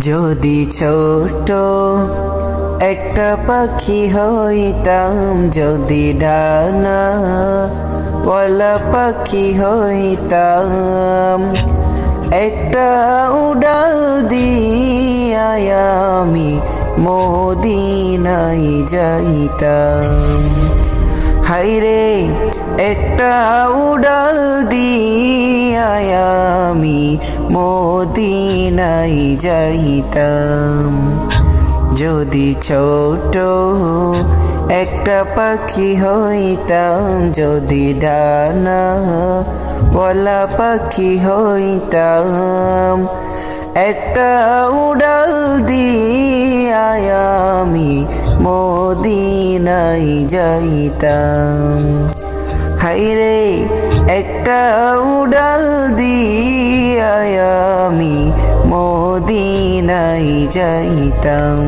যদি ছোট একটা পাখি হইতাম, যদি ডানা ওয়ালা পাখি হইতাম, একটা উড়াল দিয়াই আমি মদিনায় যাইতাম। হায়রে একটা উড়াল দিয়াই আমি মদিনায় যাইতাম। যদি ছোট একটা পাখি হইতাম, যদি ডানা ওয়ালা পাখি হইতাম, একটা উড়াল দিয়াই আমি মদিনায় যাইতাম। হায়রে একটা উড়াল দিয়াই আমি মদিনায় যাইতাম।